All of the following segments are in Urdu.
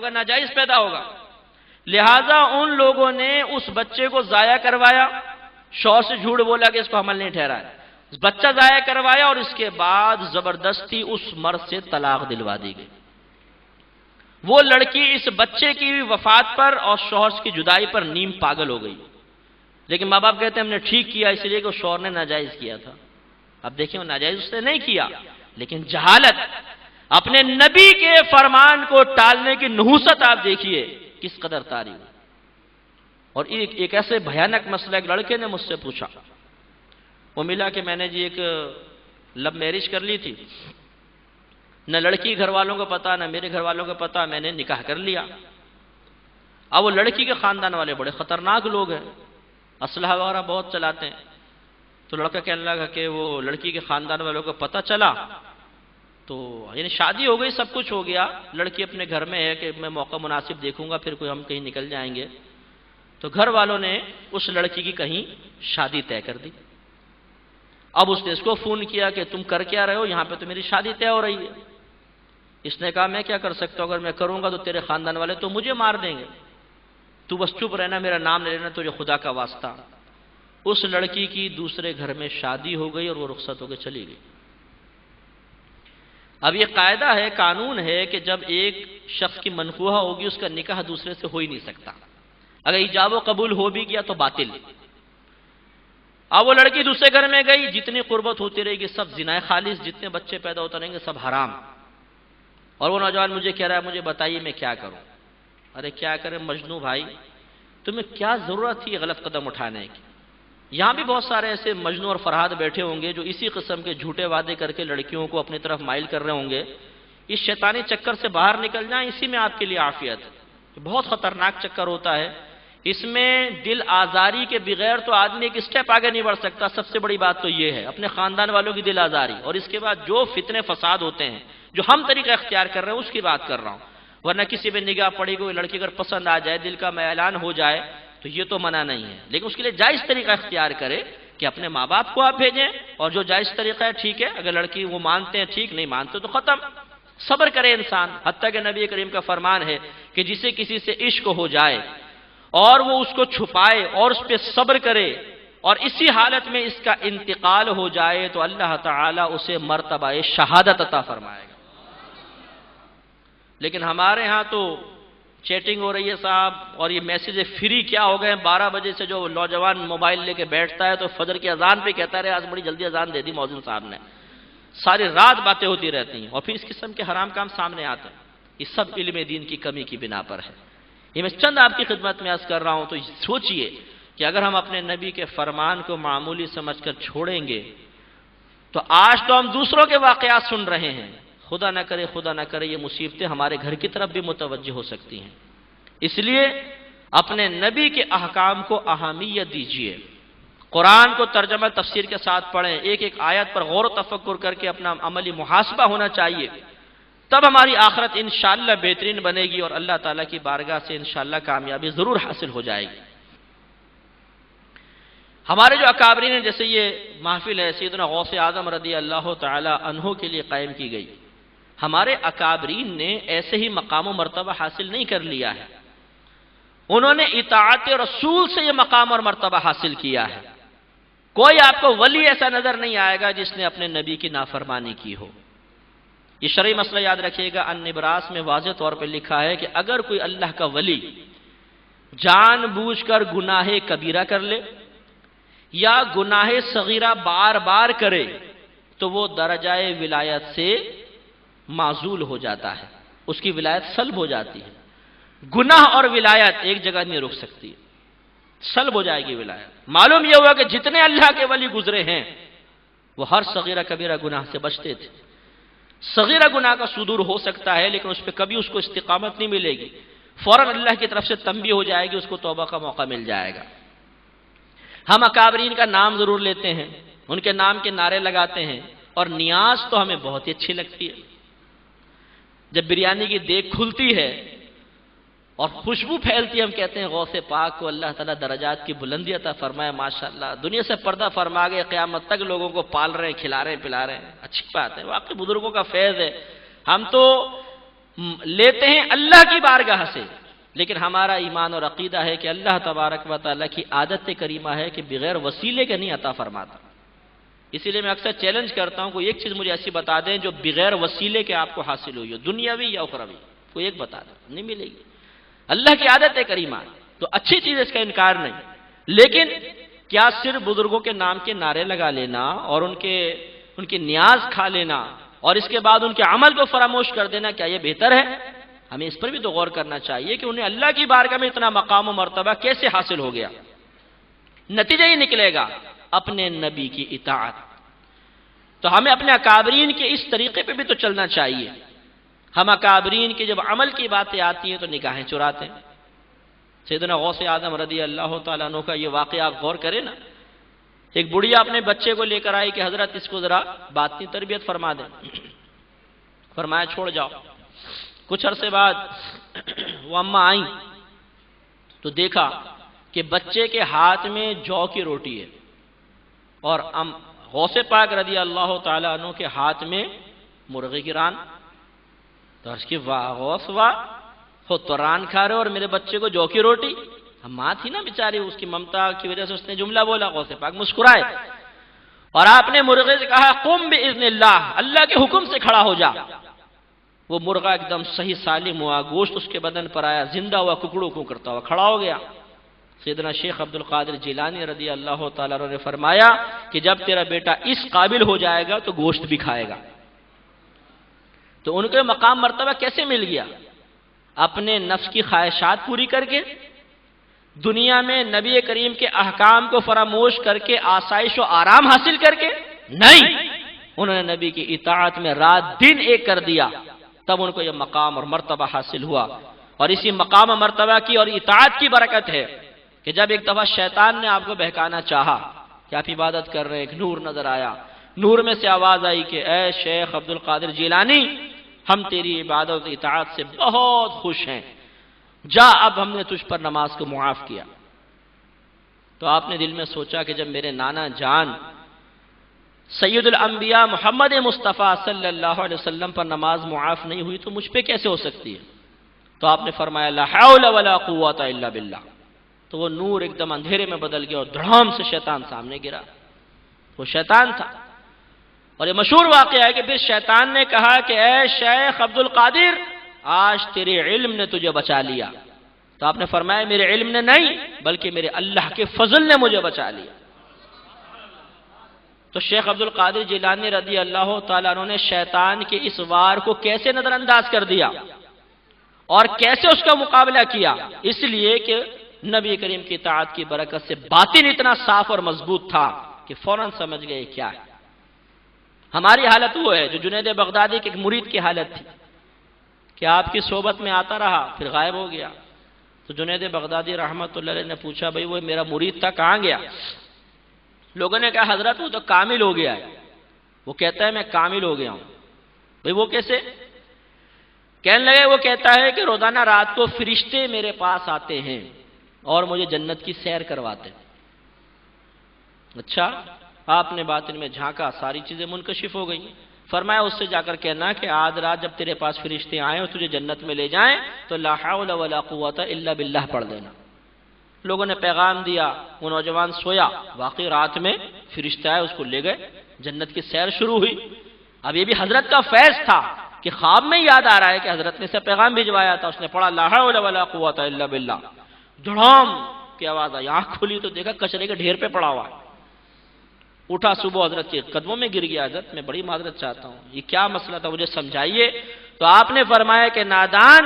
ہوگا، ناجائز پیدا ہوگا۔ لہٰذا ان لوگوں نے اس بچے کو ضائع کروایا، شوہر سے جھوٹ بولا کہ اس کو حمل نہیں ٹھہرا ہے، بچہ ضائع کروایا، اور اس کے بعد زبردستی اس مرد سے طلاق دلوا دی گئی۔ وہ لڑکی اس بچے کی وفات پر اور شوہر کی جدائی پر نیم پاگل ہو گئی، لیکن ماں باپ کہتے ہیں ہم نے ٹھیک کیا اس لیے کہ شوہر نے ناجائز کیا تھا۔ اب دیکھیں وہ ناجائز اس نے نہیں کیا، لیکن جہالت، اپنے نبی کے فرمان کو ٹالنے کی نحوست آپ دیکھیے کس قدر طاری ہوئی۔ اور ایک ایسے بھیانک مسئلہ ایک لڑکے نے مجھ سے پوچھا، وہ ملا کہ میں نے جی ایک لو میرج کر لی تھی، نہ لڑکی گھر والوں کو پتا نہ میرے گھر والوں کو پتا، میں نے نکاح کر لیا۔ اب وہ لڑکی کے خاندان والے بڑے خطرناک لوگ ہیں، اسلحہ وغیرہ بہت چلاتے ہیں، تو لڑکا کہنے لگا کہ وہ لڑکی کے خاندان والوں کو پتہ چلا تو یعنی شادی ہو گئی، سب کچھ ہو گیا، لڑکی اپنے گھر میں ہے کہ میں موقع مناسب دیکھوں گا پھر کوئی ہم کہیں نکل جائیں گے، تو گھر والوں نے اس لڑکی کی کہیں شادی طے کر دی۔ اب اس نے اس کو فون کیا کہ تم کر کیا رہے ہو، یہاں پہ تو میری شادی طے ہو رہی ہے۔ اس نے کہا میں کیا کر سکتا ہوں، اگر میں کروں گا تو تیرے خاندان والے تو مجھے مار دیں گے، تو بس چپ رہنا، میرا نام لے لینا، تجھے خدا کا واسطہ۔ اس لڑکی کی دوسرے گھر میں شادی ہو گئی اور وہ رخصت ہو کے چلی گئی۔ اب یہ قاعدہ ہے، قانون ہے کہ جب ایک شخص کی منقوحہ ہوگی اس کا نکاح دوسرے سے ہو ہی نہیں سکتا، اگر ایجاب و قبول ہو بھی گیا تو باطل۔ اب وہ لڑکی دوسرے گھر میں گئی، جتنی قربت ہوتی رہے گی سب زنا خالص، جتنے بچے پیدا ہوتے رہیں گے سب حرام۔ اور وہ نوجوان مجھے کہہ رہا ہے مجھے بتائیے میں کیا کروں۔ ارے کیا کریں مجنوں بھائی، تمہیں کیا ضرورت تھی غلط قدم اٹھانے کی؟ یہاں بھی بہت سارے ایسے مجنوں اور فرہاد بیٹھے ہوں گے جو اسی قسم کے جھوٹے وعدے کر کے لڑکیوں کو اپنی طرف مائل کر رہے ہوں گے۔ اس شیطانی چکر سے باہر نکل جائیں، اسی میں آپ کے لیے عافیت ہے۔ بہت خطرناک چکر ہوتا ہے، اس میں دل آزاری کے بغیر تو آدمی ایک اسٹیپ آگے نہیں بڑھ سکتا۔ سب سے بڑی بات تو یہ ہے اپنے خاندان والوں کی دل آزاری، اور اس کے بعد جو فتنے فساد ہوتے ہیں جو ہم طریقہ اختیار کر رہے ہیں اس کی بات کر رہا ہوں۔ ورنہ کسی پہ نگاہ پڑی کوئی لڑکی اگر پسند آ جائے، دل کا میلان ہو جائے تو یہ تو منع نہیں ہے، لیکن اس کے لیے جائز طریقہ اختیار کرے کہ اپنے ماں باپ کو آپ بھیجیں، اور جو جائز طریقہ ہے ٹھیک ہے، اگر لڑکی وہ مانتے ہیں ٹھیک، نہیں مانتے تو ختم۔ صبر کرے انسان، حتیٰ کہ نبی کریم کا فرمان ہے کہ جسے کسی سے عشق ہو جائے اور وہ اس کو چھپائے اور اس پہ صبر کرے اور اسی حالت میں اس کا انتقال ہو جائے تو اللہ تعالیٰ اسے مرتبہ شہادت عطا فرمائے گا۔ لیکن ہمارے ہاں تو چیٹنگ ہو رہی ہے صاحب، اور یہ میسیج فری کیا ہو گئے ہیں، 12 بجے سے جو نوجوان موبائل لے کے بیٹھتا ہے تو فجر کی اذان پہ کہتا ہے آج بڑی جلدی اذان دے دی مؤذن صاحب نے، ساری رات باتیں ہوتی رہتی ہیں، اور پھر اس قسم کے حرام کام سامنے آتے ہیں۔ یہ سب علم دین کی کمی کی بنا پر ہے۔ یہ میں چند آپ کی خدمت میں عرض کر رہا ہوں، تو سوچئے کہ اگر ہم اپنے نبی کے فرمان کو معمولی سمجھ کر چھوڑیں گے تو آج تو ہم دوسروں کے واقعات سن رہے ہیں، خدا نہ کرے یہ مصیبتیں ہمارے گھر کی طرف بھی متوجہ ہو سکتی ہیں۔ اس لیے اپنے نبی کے احکام کو اہمیت دیجیے، قرآن کو ترجمہ تفسیر کے ساتھ پڑھیں، ایک ایک آیت پر غور و تفکر کر کے اپنا عملی محاسبہ ہونا چاہیے، تب ہماری آخرت انشاءاللہ بہترین بنے گی اور اللہ تعالیٰ کی بارگاہ سے انشاءاللہ کامیابی ضرور حاصل ہو جائے گی۔ ہمارے جو اکابرین ہیں، جیسے یہ محفل ہے سیدنا غوث اعظم رضی اللہ تعالی عنہ کے لیے قائم کی گئی، ہمارے اکابرین نے ایسے ہی مقام و مرتبہ حاصل نہیں کر لیا ہے، انہوں نے اطاعت رسول سے یہ مقام اور مرتبہ حاصل کیا ہے۔ کوئی آپ کو ولی ایسا نظر نہیں آئے گا جس نے اپنے نبی کی نافرمانی کی ہو۔ یہ شرعی مسئلہ یاد رکھیے گا، النبراس میں واضح طور پہ لکھا ہے کہ اگر کوئی اللہ کا ولی جان بوجھ کر گناہ کبیرہ کر لے یا گناہ صغیرہ بار بار کرے تو وہ درجہ ولایت سے معزول ہو جاتا ہے، اس کی ولایت سلب ہو جاتی ہے۔ گناہ اور ولایت ایک جگہ نہیں رک سکتی، سلب ہو جائے گی ولایت۔ معلوم یہ ہوا کہ جتنے اللہ کے ولی گزرے ہیں وہ ہر صغیرہ کبیرہ گناہ سے بچتے تھے۔ صغیرہ گناہ کا صدور ہو سکتا ہے لیکن اس پہ کبھی اس کو استقامت نہیں ملے گی، فوراً اللہ کی طرف سے تنبیہ ہو جائے گی، اس کو توبہ کا موقع مل جائے گا۔ ہم اکابرین کا نام ضرور لیتے ہیں، ان کے نام کے نعرے لگاتے ہیں، اور نیاز تو ہمیں بہت ہی اچھی لگتی ہے۔ جب بریانی کی دیگ کھلتی ہے اور خوشبو پھیلتی ہے، ہم کہتے ہیں غوث پاک کو اللہ تعالیٰ درجات کی بلندی عطا فرمائے، ماشاءاللہ دنیا سے پردہ فرما گئے، قیامت تک لوگوں کو پال رہے ہیں، کھلا رہے ہیں، پلا رہے ہیں، اچھی بات ہے، واقعی بزرگوں کا فیض ہے۔ ہم تو لیتے ہیں اللہ کی بارگاہ سے، لیکن ہمارا ایمان اور عقیدہ ہے کہ اللہ تبارک و تعالیٰ کی عادت کریمہ ہے کہ بغیر وسیلے کے نہیں عطا فرماتا۔ اسی لیے میں اکثر چیلنج کرتا ہوں، کوئی ایک چیز مجھے ایسی بتا دیں جو بغیر وسیلے کے آپ کو حاصل ہوئی ہو، دنیاوی یا اخروی، کوئی ایک بتا دیں، نہیں ملے گی۔ اللہ کی عادت کریمہ تو اچھی چیز، اس کا انکار نہیں، لیکن کیا صرف بزرگوں کے نام کے نعرے لگا لینا اور ان کی نیاز کھا لینا اور اس کے بعد ان کے عمل کو فراموش کر دینا، کیا یہ بہتر ہے؟ ہمیں اس پر بھی تو غور کرنا چاہیے کہ انہیں اللہ کی بارگاہ میں اتنا مقام و مرتبہ کیسے حاصل ہو گیا۔ نتیجہ ہی نکلے گا اپنے نبی کی اطاعت۔ تو ہمیں اپنے اکابرین کے اس طریقے پہ بھی تو چلنا چاہیے۔ ہم اکابرین کے جب عمل کی باتیں آتی ہیں تو نگاہیں چراتے ہیں۔ سیدنا غوث اعظم رضی اللہ تعالیٰ عنہ کا یہ واقعہ آپ غور کریں نا، ایک بڑھیا اپنے بچے کو لے کر آئی کہ حضرت اس کو ذرا باطنی تربیت فرما دیں، فرمایا چھوڑ جاؤ۔ کچھ عرصے بعد وہ اماں آئیں تو دیکھا کہ بچے کے ہاتھ میں جو کی روٹی ہے اور غوث پاک رضی اللہ تعالیٰ عنہ کے ہاتھ میں مرغے کی ران۔ تو عرض کی واہ غوث واہ، خود تو ران کھا رہے اور میرے بچے کو جو کی روٹی۔ ہم ماں تھی نا بیچاری، اس کی ممتا کی وجہ سے اس نے جملہ بولا، غوث پاک مسکرائے اور آپ نے مرغے سے کہا قم باذن اللہ، اللہ کے حکم سے کھڑا ہو جا۔ وہ مرغہ ایک دم صحیح سالم ہوا، گوشت اس کے بدن پر آیا، زندہ ہوا، ککڑوں کو کرتا ہوا کھڑا ہو گیا۔ سیدنا شیخ عبد القادر جیلانی رضی اللہ تعالیٰ عنہ نے فرمایا کہ جب تیرا بیٹا اس قابل ہو جائے گا تو گوشت بھی کھائے گا۔ تو ان کے مقام مرتبہ کیسے مل گیا؟ اپنے نفس کی خواہشات پوری کر کے، دنیا میں نبی کریم کے احکام کو فراموش کر کے، آسائش و آرام حاصل کر کے نہیں، انہوں نے نبی کی اطاعت میں رات دن ایک کر دیا، تب ان کو یہ مقام اور مرتبہ حاصل ہوا۔ اور اسی مقام و مرتبہ کی اور اطاعت کی برکت ہے کہ جب ایک دفعہ شیطان نے آپ کو بہکانا چاہا کہ آپ عبادت کر رہے ہیں، ایک نور نظر آیا، نور میں سے آواز آئی کہ اے شیخ عبد القادر جیلانی، ہم تیری عبادت و اطاعت سے بہت خوش ہیں، جا اب ہم نے تجھ پر نماز کو معاف کیا۔ تو آپ نے دل میں سوچا کہ جب میرے نانا جان سید الانبیاء محمد مصطفیٰ صلی اللہ علیہ وسلم پر نماز معاف نہیں ہوئی تو مجھ پہ کیسے ہو سکتی ہے؟ تو آپ نے فرمایا لا حول ولا قوت الا باللہ۔ تو وہ نور ایک دم اندھیرے میں بدل گیا اور دھڑام سے شیطان سامنے گرا۔ وہ شیطان تھا، اور یہ مشہور واقعہ ہے کہ پھر شیطان نے کہا کہ اے شیخ عبد القادر، آج تیرے علم نے تجھے بچا لیا۔ تو آپ نے فرمایا میرے علم نے نہیں بلکہ میرے اللہ کے فضل نے مجھے بچا لیا۔ تو شیخ عبد القادر جیلانی رضی اللہ تعالیٰ عنہ نے شیطان کے اس وار کو کیسے نظر انداز کر دیا اور کیسے اس کا مقابلہ کیا؟ اس لیے کہ نبی کریم کی اطاعت کی برکت سے باطن اتنا صاف اور مضبوط تھا کہ فوراً سمجھ گئے کیا ہے۔ ہماری حالت وہ ہے جو جنید بغدادی کے ایک مرید کی حالت تھی کہ آپ کی صحبت میں آتا رہا پھر غائب ہو گیا۔ تو جنید بغدادی رحمت اللہ علیہ نے پوچھا بھئی وہ میرا مرید تھا کہاں گیا؟ لوگوں نے کہا حضرت وہ تو کامل ہو گیا ہے۔ وہ کہتا ہے میں کامل ہو گیا ہوں۔ بھئی وہ کیسے؟ کہنے لگے وہ کہتا ہے کہ روزانہ رات کو فرشتے میرے پاس آتے ہیں اور مجھے جنت کی سیر کرواتے ہیں۔ اچھا، آپ نے باطن میں جھانکا، ساری چیزیں منکشف ہو گئی۔ فرمایا اس سے جا کر کہنا کہ آج رات جب تیرے پاس فرشتے آئیں اور تجھے جنت میں لے جائیں تو لا حول ولا قوت الا باللہ پڑھ دینا۔ لوگوں نے پیغام دیا، وہ نوجوان سویا، واقعی رات میں فرشتے آئے، اس کو لے گئے، جنت کی سیر شروع ہوئی۔ اب یہ بھی حضرت کا فیض تھا کہ خواب میں یاد آ رہا ہے کہ حضرت نے اسے پیغام بھجوایا تھا۔ اس نے پڑھا لا حول ولا قوت الا باللہ، دھڑام کی آواز آئی، آنکھ کھلی تو دیکھا کچرے کے ڈھیر پہ پڑا ہوا ہے۔ اٹھا، صبح حضرت کے قدموں میں گر گیا، حضرت میں بڑی معذرت چاہتا ہوں، یہ کیا مسئلہ تھا مجھے سمجھائیے۔ تو آپ نے فرمایا کہ نادان،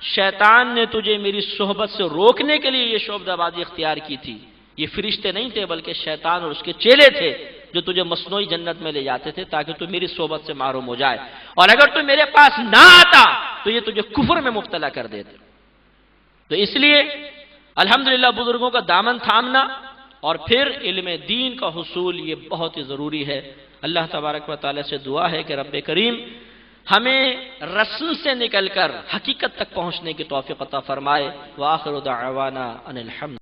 شیطان نے تجھے میری صحبت سے روکنے کے لیے یہ شعبدہ بازی اختیار کی تھی۔ یہ فرشتے نہیں تھے بلکہ شیطان اور اس کے چیلے تھے جو تجھے مصنوعی جنت میں لے جاتے تھے تاکہ تو میری صحبت سے محروم ہو جائے، اور اگر تو میرے پاس نہ آتا تو یہ تجھے کفر میں مبتلا کر دیتے۔ تو اس لیے الحمدللہ بزرگوں کا دامن تھامنا اور پھر علم دین کا حصول یہ بہت ہی ضروری ہے۔ اللہ تبارک و تعالی سے دعا ہے کہ رب کریم ہمیں رسم سے نکل کر حقیقت تک پہنچنے کی توفیق عطا فرمائے۔ وآخر دعوانا ان الحمد